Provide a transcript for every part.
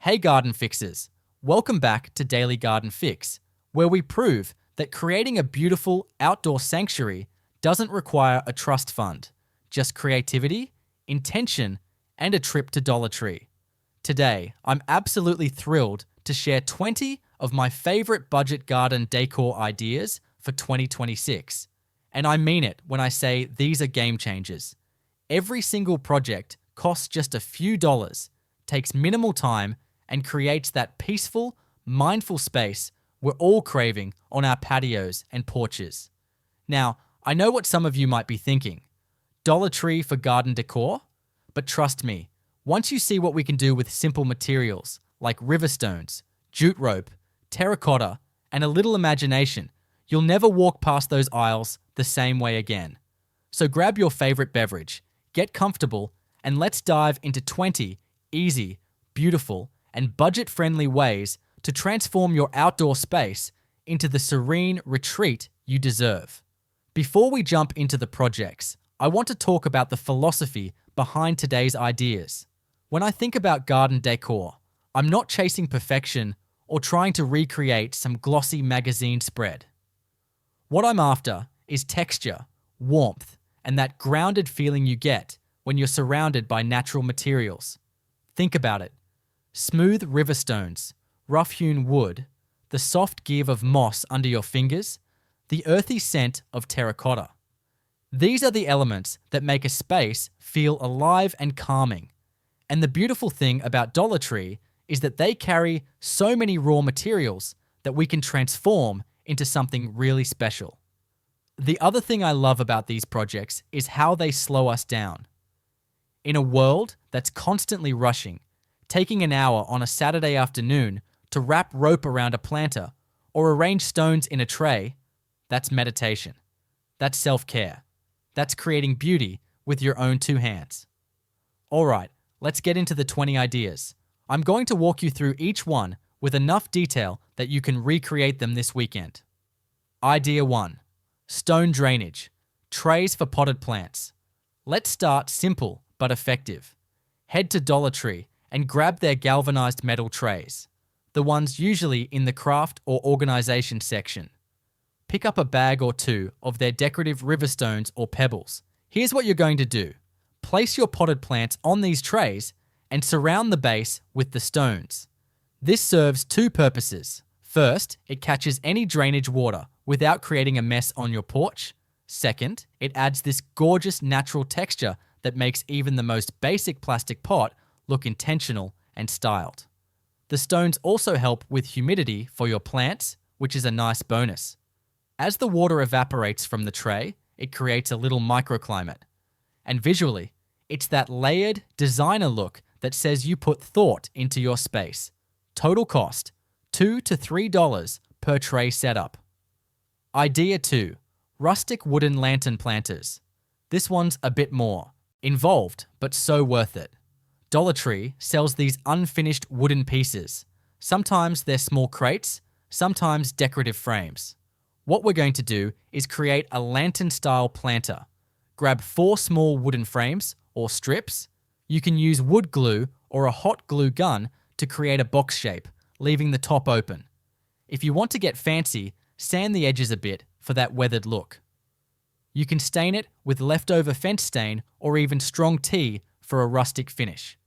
Hey garden fixers, welcome back to Daily Garden Fix, where we prove that creating a beautiful outdoor sanctuary doesn't require a trust fund, just creativity, intention, and a trip to Dollar Tree. Today, I'm absolutely thrilled to share 20 of my favorite budget garden decor ideas for 2026. And I mean it when I say these are game changers. Every single project costs just a few dollars, takes minimal time, and creates that peaceful, mindful space we're all craving on our patios and porches. Now, I know what some of you might be thinking. Dollar Tree for garden decor? But trust me, once you see what we can do with simple materials like river stones, jute rope, terracotta, and a little imagination, you'll never walk past those aisles the same way again. So grab your favorite beverage, get comfortable, and let's dive into 20 easy, beautiful, and budget-friendly ways to transform your outdoor space into the serene retreat you deserve. Before we jump into the projects, I want to talk about the philosophy behind today's ideas. When I think about garden decor, I'm not chasing perfection or trying to recreate some glossy magazine spread. What I'm after is texture, warmth, and that grounded feeling you get when you're surrounded by natural materials. Think about it. Smooth river stones, rough-hewn wood, the soft give of moss under your fingers, the earthy scent of terracotta. These are the elements that make a space feel alive and calming. And the beautiful thing about Dollar Tree is that they carry so many raw materials that we can transform into something really special. The other thing I love about these projects is how they slow us down. In a world that's constantly rushing, taking an hour on a Saturday afternoon to wrap rope around a planter or arrange stones in a tray, that's meditation. That's self-care. That's creating beauty with your own two hands. All right, let's get into the 20 ideas. I'm going to walk you through each one with enough detail that you can recreate them this weekend. Idea 1. Stone drainage. Trays for potted plants. Let's start simple but effective. Head to Dollar Tree and grab their galvanized metal trays, the ones usually in the craft or organization section. Pick up a bag or two of their decorative river stones or pebbles. Here's what you're going to do. Place your potted plants on these trays and surround the base with the stones. This serves two purposes. First, it catches any drainage water without creating a mess on your porch. Second, it adds this gorgeous natural texture that makes even the most basic plastic pot look intentional and styled. The stones also help with humidity for your plants, which is a nice bonus. As the water evaporates from the tray, it creates a little microclimate. And visually, it's that layered designer look that says you put thought into your space. Total cost, $2 to $3 per tray setup. Idea 2. Rustic wooden lantern planters. This one's a bit more involved, but so worth it. Dollar Tree sells these unfinished wooden pieces. Sometimes they're small crates, sometimes decorative frames. What we're going to do is create a lantern-style planter. Grab 4 small wooden frames or strips. You can use wood glue or a hot glue gun to create a box shape, leaving the top open. If you want to get fancy, sand the edges a bit for that weathered look. You can stain it with leftover fence stain or even strong tea for a rustic finish.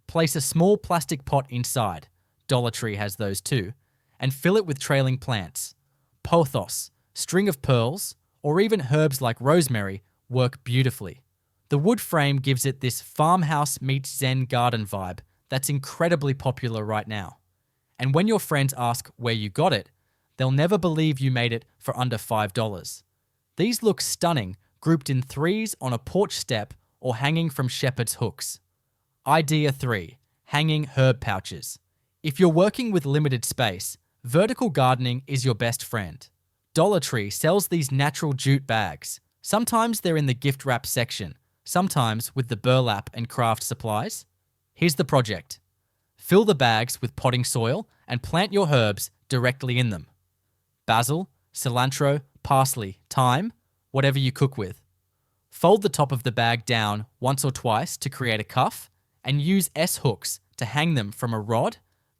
Place a small plastic pot inside, Dollar Tree has those too, and fill it with trailing plants. Pothos, string of pearls, or even herbs like rosemary work beautifully. The wood frame gives it this farmhouse meets Zen garden vibe that's incredibly popular right now. And when your friends ask where you got it, they'll never believe you made it for under $5. These look stunning, grouped in threes on a porch step or hanging from shepherd's hooks. Idea 3. Hanging herb pouches. If you're working with limited space, vertical gardening is your best friend. Dollar Tree sells these natural jute bags. Sometimes they're in the gift wrap section, sometimes with the burlap and craft supplies. Here's the project. Fill the bags with potting soil and plant your herbs directly in them. Basil, cilantro, parsley, thyme, whatever you cook with. Fold the top of the bag down once or twice to create a cuff and use S-hooks to hang them from a rod,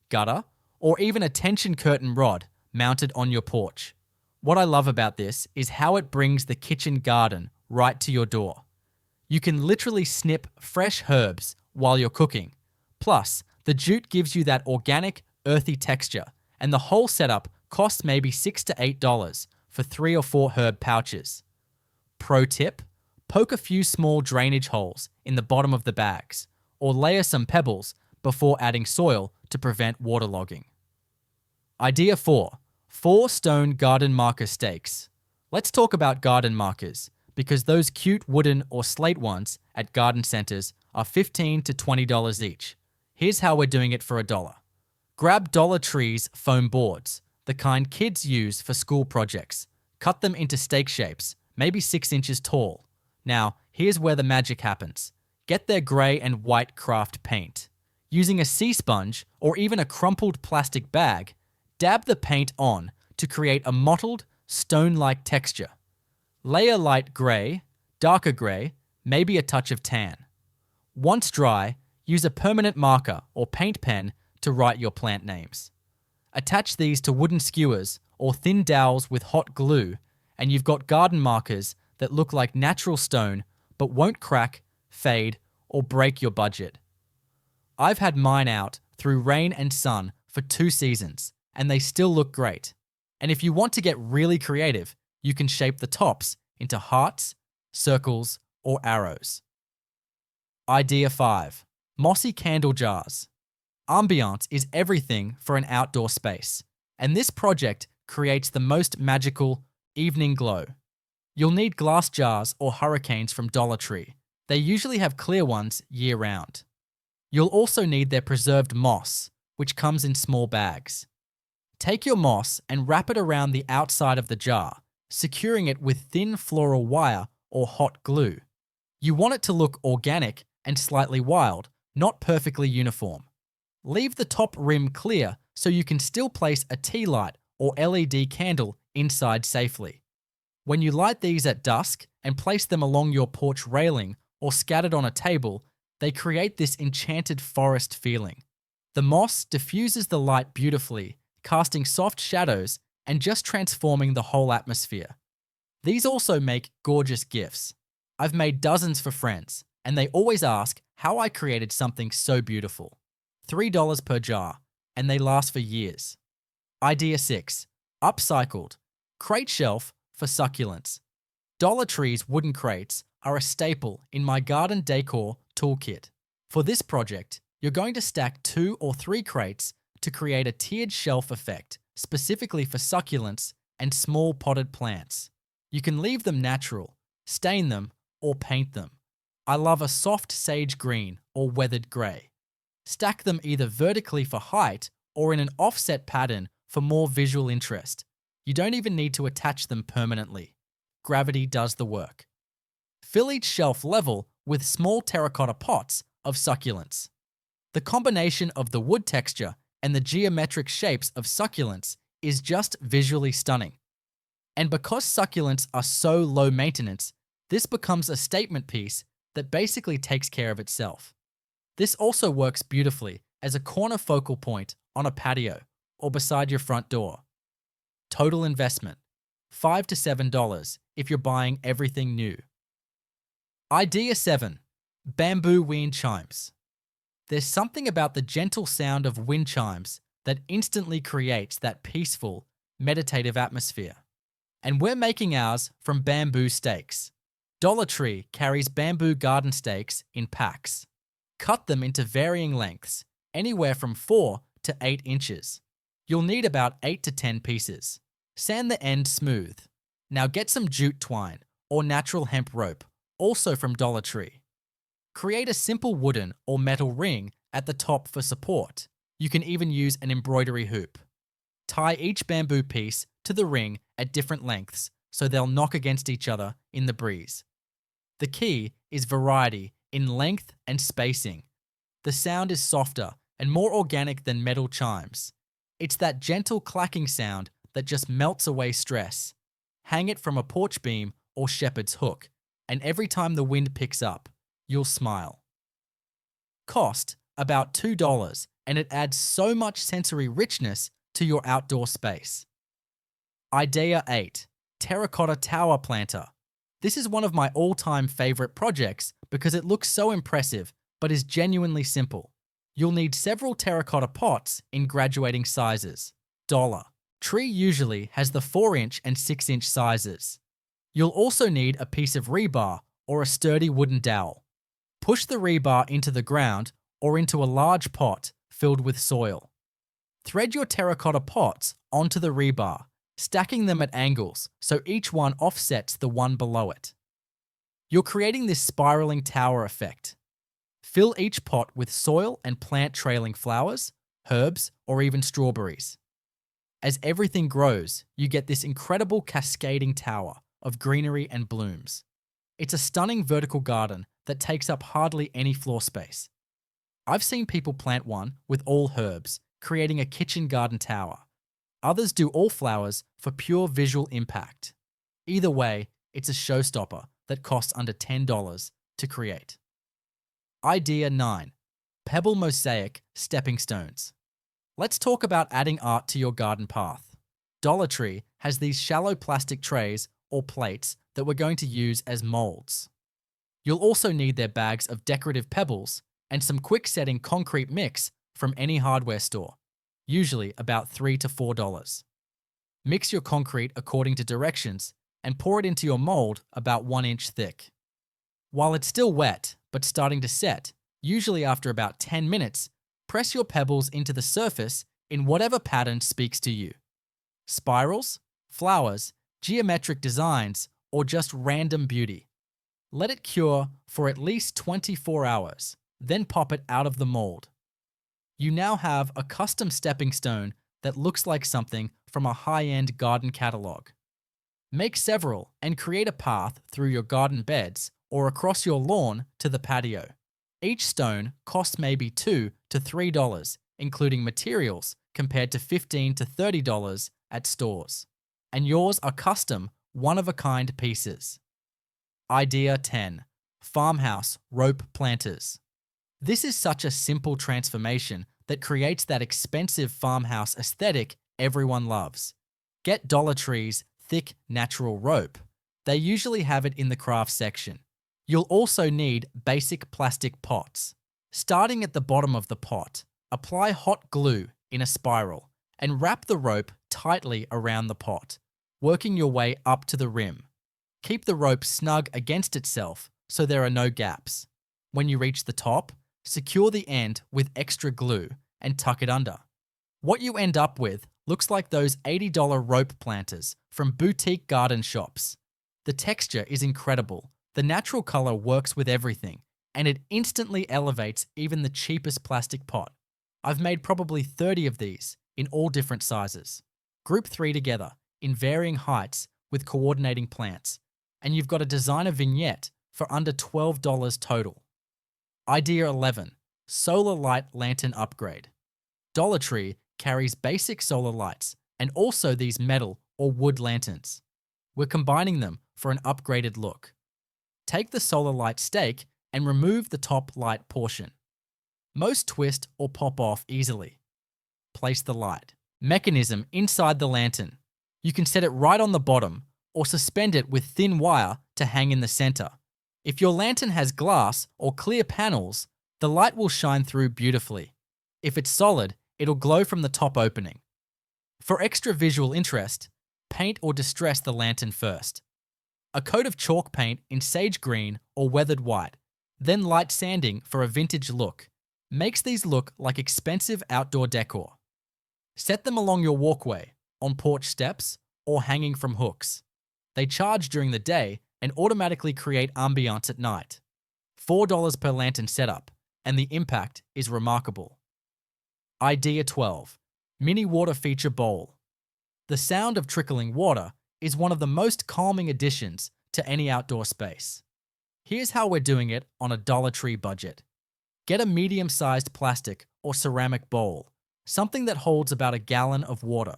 gutter, or even a tension curtain rod mounted on your porch. What I love about this is how it brings the kitchen garden right to your door. You can literally snip fresh herbs while you're cooking. Plus, the jute gives you that organic, earthy texture, and the whole setup costs maybe $6 to $8 for 3 or 4 herb pouches. Pro tip: poke a few small drainage holes in the bottom of the bags, or layer some pebbles before adding soil to prevent waterlogging. Idea 4. 4 stone garden marker stakes. Let's talk about garden markers, because those cute wooden or slate ones at garden centers are $15 to $20 each. Here's how we're doing it for $1. Grab Dollar Tree's foam boards, the kind kids use for school projects. Cut them into stake shapes, maybe 6 inches tall. Now, here's where the magic happens. Get their grey and white craft paint. Using a sea sponge or even a crumpled plastic bag, dab the paint on to create a mottled, stone-like texture. Layer light grey, darker grey, maybe a touch of tan. Once dry, use a permanent marker or paint pen to write your plant names. Attach these to wooden skewers or thin dowels with hot glue, and you've got garden markers that look like natural stone but won't crack, fade, or break your budget. I've had mine out through rain and sun for 2 seasons, and they still look great. And if you want to get really creative, you can shape the tops into hearts, circles, or arrows. Idea 5. Mossy candle jars. Ambiance is everything for an outdoor space, and this project creates the most magical evening glow. You'll need glass jars or hurricanes from Dollar Tree. They usually have clear ones year-round. You'll also need their preserved moss, which comes in small bags. Take your moss and wrap it around the outside of the jar, securing it with thin floral wire or hot glue. You want it to look organic and slightly wild, not perfectly uniform. Leave the top rim clear so you can still place a tea light or LED candle inside safely. When you light these at dusk and place them along your porch railing or scattered on a table, they create this enchanted forest feeling. The moss diffuses the light beautifully, casting soft shadows and just transforming the whole atmosphere. These also make gorgeous gifts. I've made dozens for friends, and they always ask how I created something so beautiful. $3 per jar, and they last for years. Idea 6. Upcycled. Crate shelf for succulents. Dollar Tree's wooden crates are a staple in my garden decor toolkit. For this project, you're going to stack 2 or 3 crates to create a tiered shelf effect, specifically for succulents and small potted plants. You can leave them natural, stain them, or paint them. I love a soft sage green or weathered grey. Stack them either vertically for height or in an offset pattern for more visual interest. You don't even need to attach them permanently. Gravity does the work. Fill each shelf level with small terracotta pots of succulents. The combination of the wood texture and the geometric shapes of succulents is just visually stunning. And because succulents are so low maintenance, this becomes a statement piece that basically takes care of itself. This also works beautifully as a corner focal point on a patio or beside your front door. Total investment: $5 to $7 if you're buying everything new. Idea 7. Bamboo wind chimes. There's something about the gentle sound of wind chimes that instantly creates that peaceful, meditative atmosphere. And we're making ours from bamboo stakes. Dollar Tree carries bamboo garden stakes in packs. Cut them into varying lengths, anywhere from 4 to 8 inches. You'll need about 8 to 10 pieces. Sand the end smooth. Now get some jute twine or natural hemp rope, also from Dollar Tree. Create a simple wooden or metal ring at the top for support. You can even use an embroidery hoop. Tie each bamboo piece to the ring at different lengths so they'll knock against each other in the breeze. The key is variety in length and spacing. The sound is softer and more organic than metal chimes. It's that gentle clacking sound that just melts away stress. Hang it from a porch beam or shepherd's hook, and every time the wind picks up, you'll smile. Cost: about $2, and it adds so much sensory richness to your outdoor space. Idea 8. Terracotta Tower Planter. This is one of my all-time favorite projects because it looks so impressive but is genuinely simple. You'll need several terracotta pots in graduating sizes. $. Tree usually has the 4-inch and 6-inch sizes. You'll also need a piece of rebar or a sturdy wooden dowel. Push the rebar into the ground or into a large pot filled with soil. Thread your terracotta pots onto the rebar, stacking them at angles so each one offsets the one below it. You're creating this spiraling tower effect. Fill each pot with soil and plant trailing flowers, herbs, or even strawberries. As everything grows, you get this incredible cascading tower of greenery and blooms. It's a stunning vertical garden that takes up hardly any floor space. I've seen people plant one with all herbs, creating a kitchen garden tower. Others do all flowers for pure visual impact. Either way, it's a showstopper that costs under $10 to create. Idea 9. Pebble mosaic stepping stones. Let's talk about adding art to your garden path. Dollar Tree has these shallow plastic trays or plates that we're going to use as molds. You'll also need their bags of decorative pebbles and some quick-setting concrete mix from any hardware store, usually about $3 to $4. Mix your concrete according to directions and pour it into your mold about 1 inch thick. While it's still wet but starting to set, usually after about 10 minutes, press your pebbles into the surface in whatever pattern speaks to you. Spirals, flowers, geometric designs, or just random beauty. Let it cure for at least 24 hours, then pop it out of the mold. You now have a custom stepping stone that looks like something from a high-end garden catalog. Make several and create a path through your garden beds or across your lawn to the patio. Each stone costs maybe $2 to $3, including materials, compared to $15 to $30 at stores. And yours are custom, one-of-a-kind pieces. Idea 10. Farmhouse rope planters. This is such a simple transformation that creates that expensive farmhouse aesthetic everyone loves. Get Dollar Tree's thick natural rope. They usually have it in the craft section. You'll also need basic plastic pots. Starting at the bottom of the pot, apply hot glue in a spiral and wrap the rope tightly around the pot, working your way up to the rim. Keep the rope snug against itself so there are no gaps. When you reach the top, secure the end with extra glue and tuck it under. What you end up with looks like those $80 rope planters from boutique garden shops. The texture is incredible. The natural color works with everything, and it instantly elevates even the cheapest plastic pot. I've made probably 30 of these in all different sizes. Group 3 together in varying heights with coordinating plants, and you've got a designer vignette for under $12 total. Idea 11. Solar light lantern upgrade. Dollar Tree carries basic solar lights and also these metal or wood lanterns. We're combining them for an upgraded look. Take the solar light stake and remove the top light portion. Most twist or pop off easily. Place the light mechanism inside the lantern. You can set it right on the bottom or suspend it with thin wire to hang in the center. If your lantern has glass or clear panels, the light will shine through beautifully. If it's solid, it'll glow from the top opening. For extra visual interest, paint or distress the lantern first. A coat of chalk paint in sage green or weathered white, then light sanding for a vintage look, makes these look like expensive outdoor decor. Set them along your walkway, on porch steps, or hanging from hooks. They charge during the day and automatically create ambiance at night. $4 per lantern setup, and the impact is remarkable. Idea 12. Mini water feature bowl. The sound of trickling water is one of the most calming additions to any outdoor space. Here's how we're doing it on a Dollar Tree budget. Get a medium-sized plastic or ceramic bowl, something that holds about a gallon of water.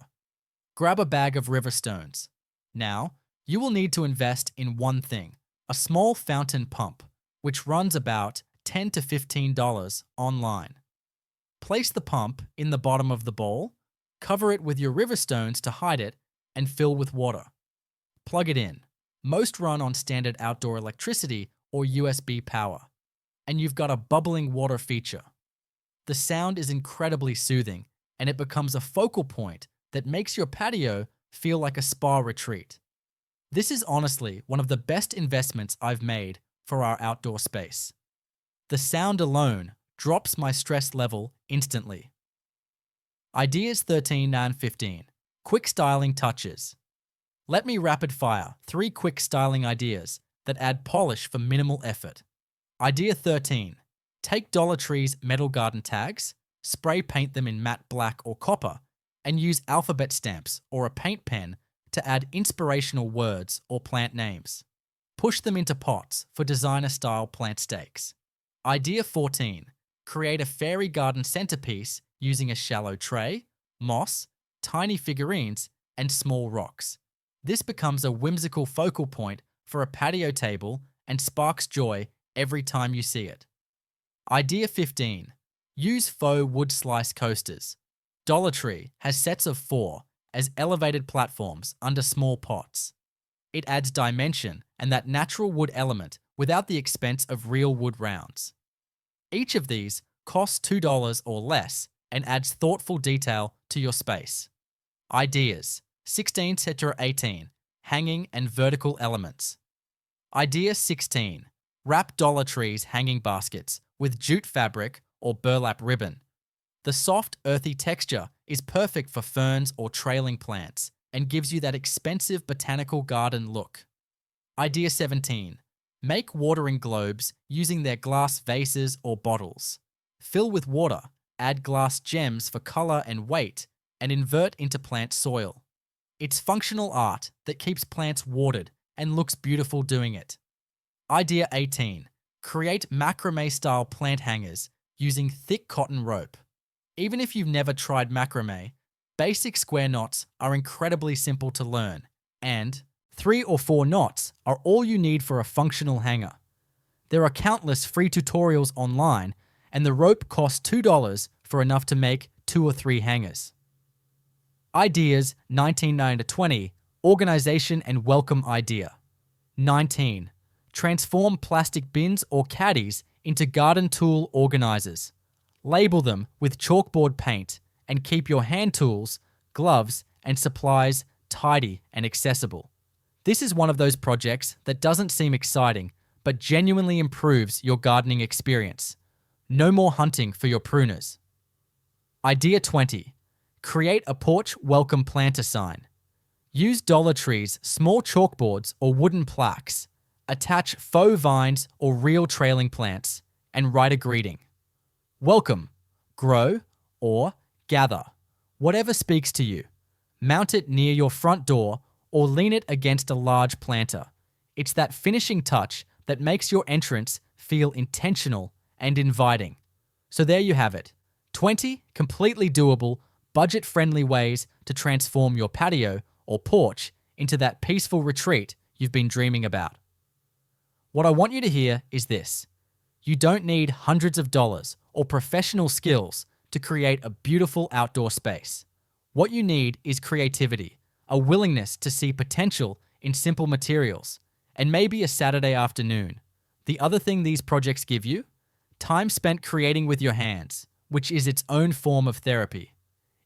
Grab a bag of river stones. Now, you will need to invest in one thing, a small fountain pump, which runs about $10 to $15 online. Place the pump in the bottom of the bowl, cover it with your river stones to hide it, and fill with water. Plug it in. Most run on standard outdoor electricity or USB power, and you've got a bubbling water feature. The sound is incredibly soothing, and it becomes a focal point that makes your patio feel like a spa retreat. This is honestly one of the best investments I've made for our outdoor space. The sound alone drops my stress level instantly. Ideas 13 and 15. Quick styling touches. Let me rapid fire 3 quick styling ideas that add polish for minimal effort. Idea 13. Take Dollar Tree's metal garden tags, spray paint them in matte black or copper, and use alphabet stamps or a paint pen to add inspirational words or plant names. Push them into pots for designer-style plant stakes. Idea 14. Create a fairy garden centerpiece using a shallow tray, moss, tiny figurines, and small rocks. This becomes a whimsical focal point for a patio table and sparks joy every time you see it. Idea 15. Use faux wood slice coasters. Dollar Tree has sets of 4 as elevated platforms under small pots. It adds dimension and that natural wood element without the expense of real wood rounds. Each of these costs $2 or less and adds thoughtful detail to your space. Ideas 16-18. Hanging and vertical elements. Idea 16. Wrap Dollar Tree's hanging baskets with jute fabric or burlap ribbon. The soft, earthy texture is perfect for ferns or trailing plants and gives you that expensive botanical garden look. Idea 17. Make watering globes using their glass vases or bottles. Fill with water, add glass gems for color and weight, and invert into plant soil. It's functional art that keeps plants watered and looks beautiful doing it. Idea 18. Create macrame-style plant hangers using thick cotton rope. Even if you've never tried macrame, basic square knots are incredibly simple to learn, and 3 or 4 knots are all you need for a functional hanger. There are countless free tutorials online, and the rope costs $2 for enough to make 2 or 3 hangers. Ideas 19-20. Organization and welcome idea. 19. Transform plastic bins or caddies into garden tool organizers. Label them with chalkboard paint and keep your hand tools, gloves, and supplies tidy and accessible. This is one of those projects that doesn't seem exciting, but genuinely improves your gardening experience. No more hunting for your pruners. Idea 20. Create a porch welcome planter sign. Use Dollar Tree's small chalkboards or wooden plaques. Attach faux vines or real trailing plants and write a greeting. Welcome, grow, or gather. Whatever speaks to you. Mount it near your front door or lean it against a large planter. It's that finishing touch that makes your entrance feel intentional and inviting. So there you have it. 20 completely doable, budget-friendly ways to transform your patio or porch into that peaceful retreat you've been dreaming about. What I want you to hear is this. You don't need hundreds of dollars or professional skills to create a beautiful outdoor space. What you need is creativity, a willingness to see potential in simple materials, and maybe a Saturday afternoon. The other thing these projects give you? Time spent creating with your hands, which is its own form of therapy.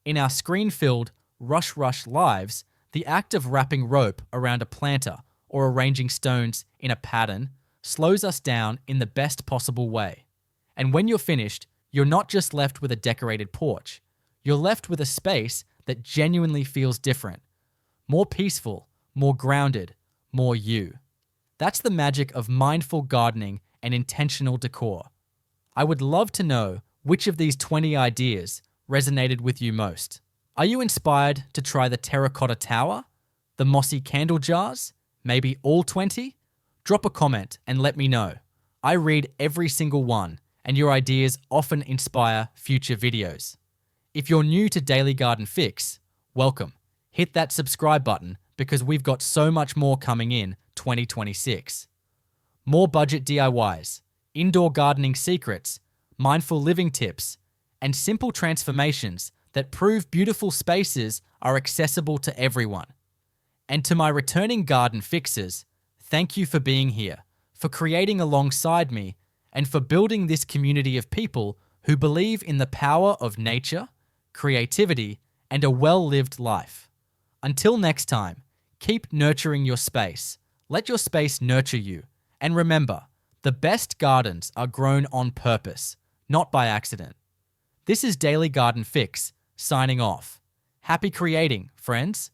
In our screen-filled, rush lives, the act of wrapping rope around a planter or arranging stones in a pattern slows us down in the best possible way. And when you're finished, you're not just left with a decorated porch. You're left with a space that genuinely feels different. More peaceful, more grounded, more you. That's the magic of mindful gardening and intentional decor. I would love to know which of these 20 ideas resonated with you most. Are you inspired to try the terracotta tower? The mossy candle jars? Maybe all 20? Drop a comment and let me know. I read every single one, and your ideas often inspire future videos. If you're new to Daily Garden Fix, welcome. Hit that subscribe button because we've got so much more coming in 2026. More budget DIYs, indoor gardening secrets, mindful living tips, and simple transformations that prove beautiful spaces are accessible to everyone. And to my returning garden fixers, thank you for being here, for creating alongside me, and for building this community of people who believe in the power of nature, creativity, and a well-lived life. Until next time, keep nurturing your space. Let your space nurture you. And remember, the best gardens are grown on purpose, not by accident. This is Daily Garden Fix, signing off. Happy creating, friends.